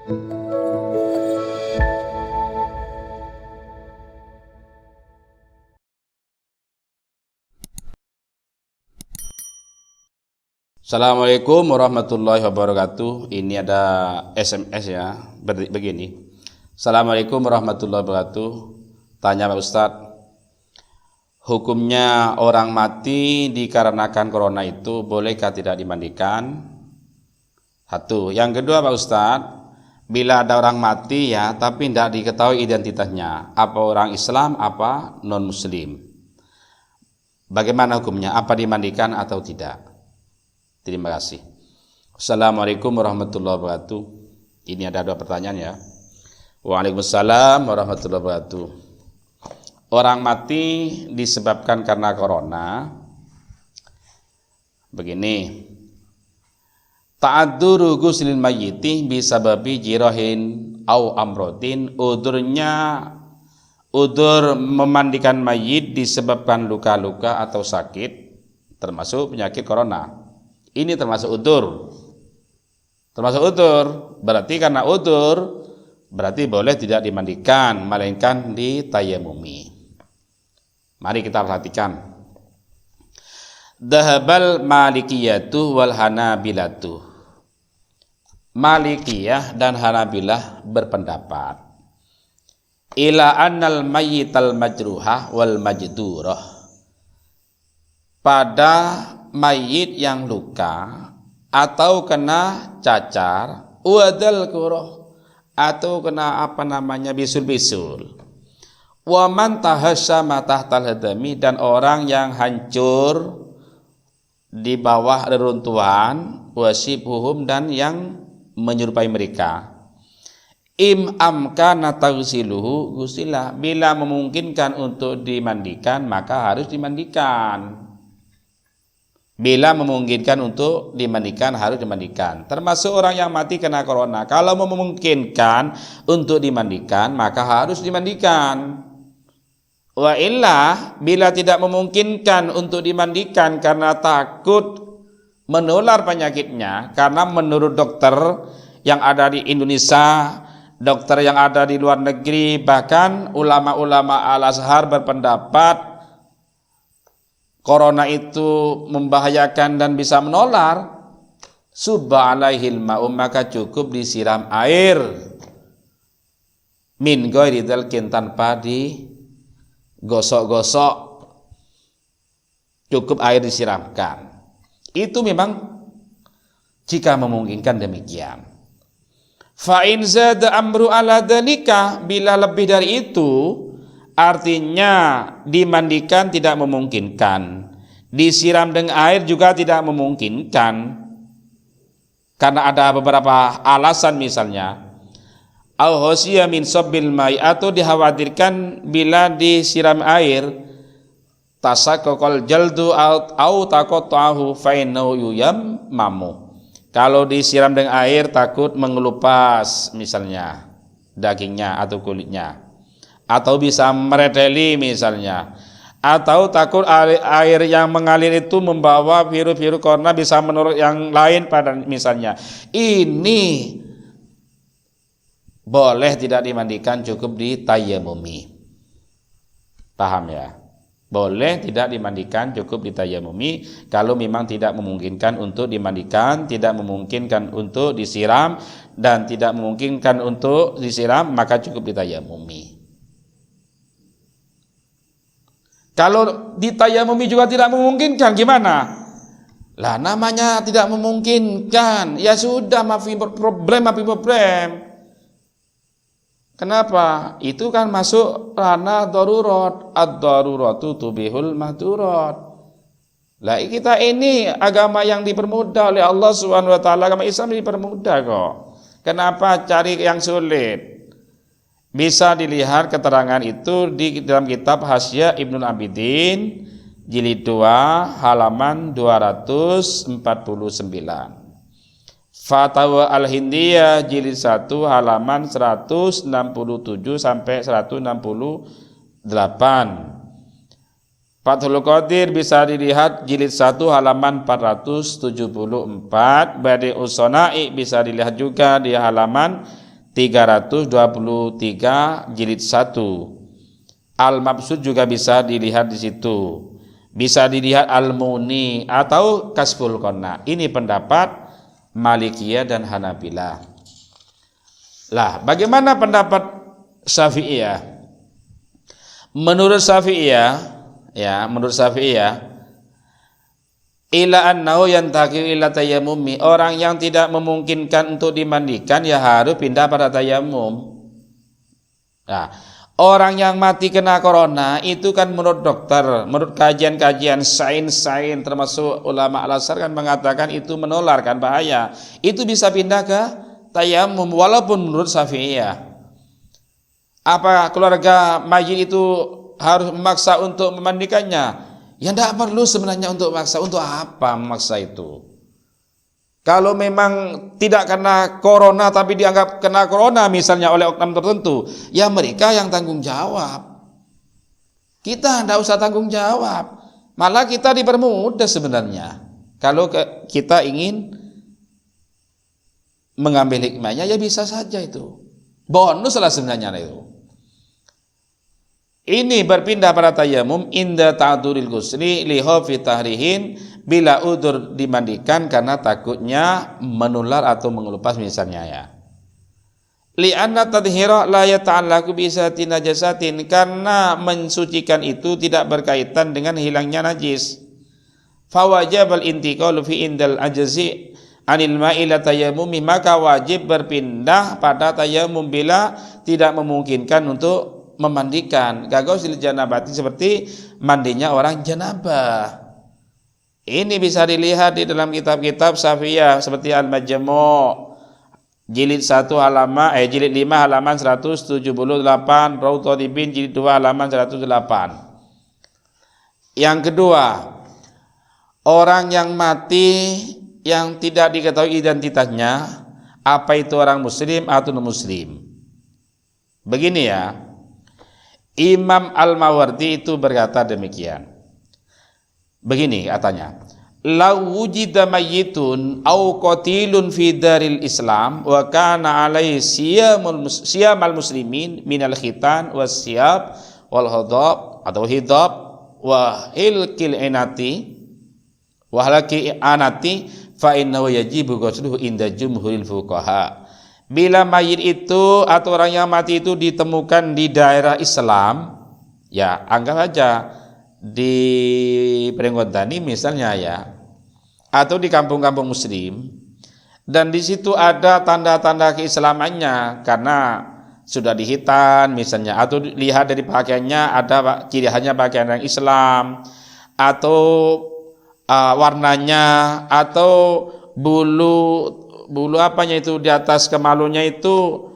Assalamualaikum warahmatullahi wabarakatuh. Ini ada SMS ya, begini. Assalamualaikum warahmatullahi wabarakatuh. Tanya Pak Ustadz, hukumnya orang mati dikarenakan corona itu bolehkah tidak dimandikan? Satu. Yang kedua Pak Ustadz, bila ada orang mati ya, tapi tidak diketahui identitasnya, apa orang Islam, apa non Muslim, bagaimana hukumnya? Apa dimandikan atau tidak? Terima kasih. Assalamualaikum warahmatullahi wabarakatuh. Ini ada dua pertanyaan ya. Waalaikumsalam warahmatullahi wabarakatuh. Orang mati disebabkan karena corona. Begini. Ta'adzuru ghuslil mayyiti bisababi jirahin au amrotin. Udur memandikan mayit disebabkan luka-luka atau sakit, termasuk penyakit corona. Ini termasuk udzur. Berarti karena udzur berarti boleh tidak dimandikan, melainkan ditayamumi. Mari kita perhatikan. Dhahabal malikiyatu wal hanabilatu. Malikiyah dan Hanabilah berpendapat ila annal mayyital majruhah wal majdurah, pada mayit yang luka atau kena cacar, wadal kuroh, atau kena bisul-bisul, waman tahasyama tahtal hadami, dan orang yang hancur di bawah reruntuhan, wasibhum, dan yang menyerupai mereka. Amkana tagsiluhu gusilah, bila memungkinkan untuk dimandikan maka harus dimandikan. Bila memungkinkan untuk dimandikan, harus dimandikan. Termasuk orang yang mati kena corona. Kalau memungkinkan untuk dimandikan, maka harus dimandikan. Wa illah, bila tidak memungkinkan untuk dimandikan karena takut menular penyakitnya, karena menurut dokter yang ada di Indonesia, dokter yang ada di luar negeri, bahkan ulama-ulama Al-Azhar berpendapat corona itu membahayakan dan bisa menular, subba alaihil ma'u, maka cukup disiram air min ghairi dzalkin, tanpa digosok-gosok, cukup air disiramkan. Itu memang jika memungkinkan demikian. Fa in zada amru ala dzalika, bila lebih dari itu, artinya dimandikan tidak memungkinkan, disiram dengan air juga tidak memungkinkan, karena ada beberapa alasan, misalnya au khosya min sabbil mai, atau dikhawatirkan bila disiram air tasaqqal jaldu au taqattahu fa innahu yuyammamu, kalau disiram dengan air takut mengelupas misalnya dagingnya atau kulitnya, atau bisa mereteli misalnya, atau takut air yang mengalir itu membawa virus-virus corona, bisa menurut yang lain pada misalnya. Ini boleh tidak dimandikan, cukup ditayamumi. Paham ya? Boleh tidak dimandikan, cukup ditayamumi. Kalau memang tidak memungkinkan untuk dimandikan, tidak memungkinkan untuk disiram, dan tidak memungkinkan untuk disiram, maka cukup ditayamumi. Kalau ditayamumi juga tidak memungkinkan, gimana? Lah namanya tidak memungkinkan, ya sudah, maafin problem. Kenapa? Itu kan masuk ranah darurat, ad-daruratu tubihul mahdurat. Lah kita ini agama yang dipermudah oleh Allah Subhanahu wa taala, agama Islam dipermudah kok. Kenapa cari yang sulit? Bisa dilihat keterangan itu di dalam kitab Hasyiah Ibnul Abidin jilid 2 halaman 249. Fatwa Al-Hindiyah jilid 1 halaman 167 sampai 168. Fathul Qadir bisa dilihat jilid 1 halaman 474. Badi'us Shana'i bisa dilihat juga di halaman 323 jilid 1. Al-Mabsud juga bisa dilihat di situ. Bisa dilihat Al-Muni atau Kasful Qonna. Ini pendapat Malikiyah dan Hanabilah. Lah, bagaimana pendapat Syafi'iyah? Menurut Syafi'iyah, ila annahu yantaqiu ila tayammumi, orang yang tidak memungkinkan untuk dimandikan ya harus pindah pada tayamum. Nah, orang yang mati kena corona itu kan menurut dokter, menurut kajian-kajian sains termasuk ulama al-Azhar kan mengatakan itu menular kan, bahaya. Itu bisa pindah ke tayamum walaupun menurut Syafi'iyah. Apa keluarga mayit itu harus memaksa untuk memandikannya? Ya tidak perlu sebenarnya untuk memaksa. Untuk apa memaksa itu? Kalau memang tidak kena corona tapi dianggap kena corona misalnya oleh oknum tertentu, ya mereka yang tanggung jawab. Kita tidak usah tanggung jawab. Malah kita dipermudah sebenarnya. Kalau kita ingin mengambil hikmahnya ya bisa saja itu. Bonus lah sebenarnya itu. Ini berpindah pada tayamum inda ta'dzuril ghusli li khaufi tahrihin, bila udzur dimandikan karena takutnya menular atau mengelupas misalnya ya. Li anna tadhhira la yata'allaqu bi isati najasatin, karena mensucikan itu tidak berkaitan dengan hilangnya najis. Fa wajibal intiqalu fi indal ajzi anil ma'i ila tayammumi, maka wajib berpindah pada tayamum bila tidak memungkinkan untuk memandikan. Kagausil janabati, seperti mandinya orang janabah. Ini bisa dilihat di dalam kitab-kitab Syafi'iyah seperti Al-Majmu' jilid 1 halaman jilid 5 halaman 178, Raudhatul Thalibin jilid 2 halaman 108. Yang kedua, orang yang mati yang tidak diketahui identitasnya, apa itu orang muslim atau non muslim. Begini ya, Imam Al-Mawardi itu berkata demikian. Begini katanya, "Lau wujida mayyitun au qatilun fi daril Islam wa kana alaihi siyamal muslimin minal khitan was siyab wal hidab atau hidab wa hilkil inati wa halaki anati fa innahu yajibu ghusluhu inda jumhuril fuqaha." Bila mayit itu atau orang yang mati itu ditemukan di daerah Islam, ya anggap saja di Pringgondani misalnya ya, atau di kampung-kampung muslim, dan di situ ada tanda-tanda keislamannya karena sudah dihitan misalnya, atau lihat dari pakaiannya ada ciri khasnya pakaian yang Islam, atau warnanya, atau bulu apanya itu di atas kemalunya itu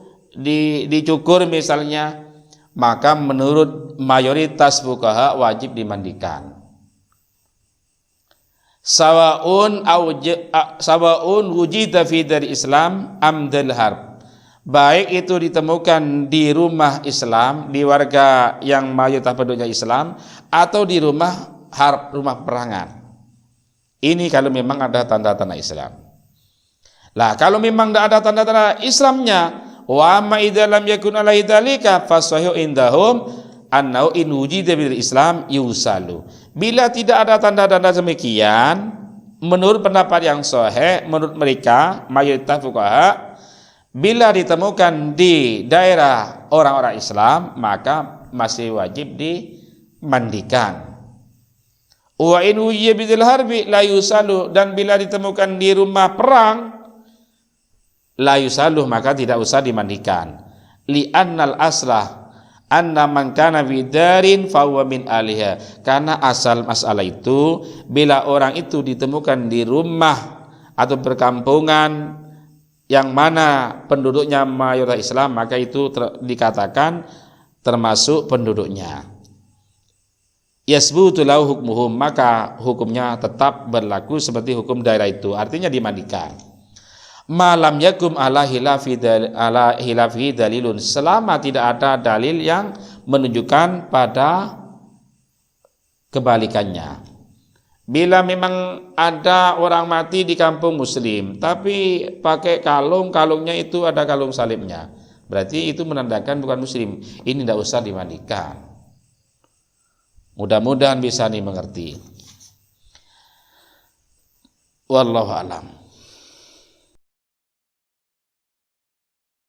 dicukur misalnya, maka menurut mayoritas fuqaha wajib dimandikan. Sawaun wujida fi dari Islam amdal harb, baik itu ditemukan di rumah Islam, di warga yang mayoritas penduduknya Islam, atau di rumah harb, rumah peperangan. Ini kalau memang ada tanda-tanda Islam. Lah kalau memang tidak ada tanda-tanda Islamnya, wa ma idza lam yakun alaihi dzalika fasahu indahum annau in wujida bil Islam yusalu. Bila tidak ada tanda-tanda demikian, menurut pendapat yang sahih menurut mereka mayoritas fuqaha, bila ditemukan di daerah orang-orang Islam maka masih wajib dimandikan. Wa in wujida bil harbi la yusalu, dan bila ditemukan di rumah perang la yusaluh, maka tidak usah dimandikan. Li annal aslah anna man kana bidarin fa huwa min aliha, karena asal masalah itu bila orang itu ditemukan di rumah atau perkampungan yang mana penduduknya mayoritas Islam, maka itu dikatakan termasuk penduduknya. Yasbutu lahu hukmuhum, maka hukumnya tetap berlaku seperti hukum daerah itu, artinya dimandikan. Malam yakum ala hilafi dalilun, selama tidak ada dalil yang menunjukkan pada kebalikannya. Bila memang ada orang mati di kampung muslim tapi pakai kalung, kalungnya itu ada kalung salibnya, Berarti itu menandakan bukan muslim. Ini tidak usah dimandikan. Mudah-mudahan bisa dimengerti. Wallahu a'lam.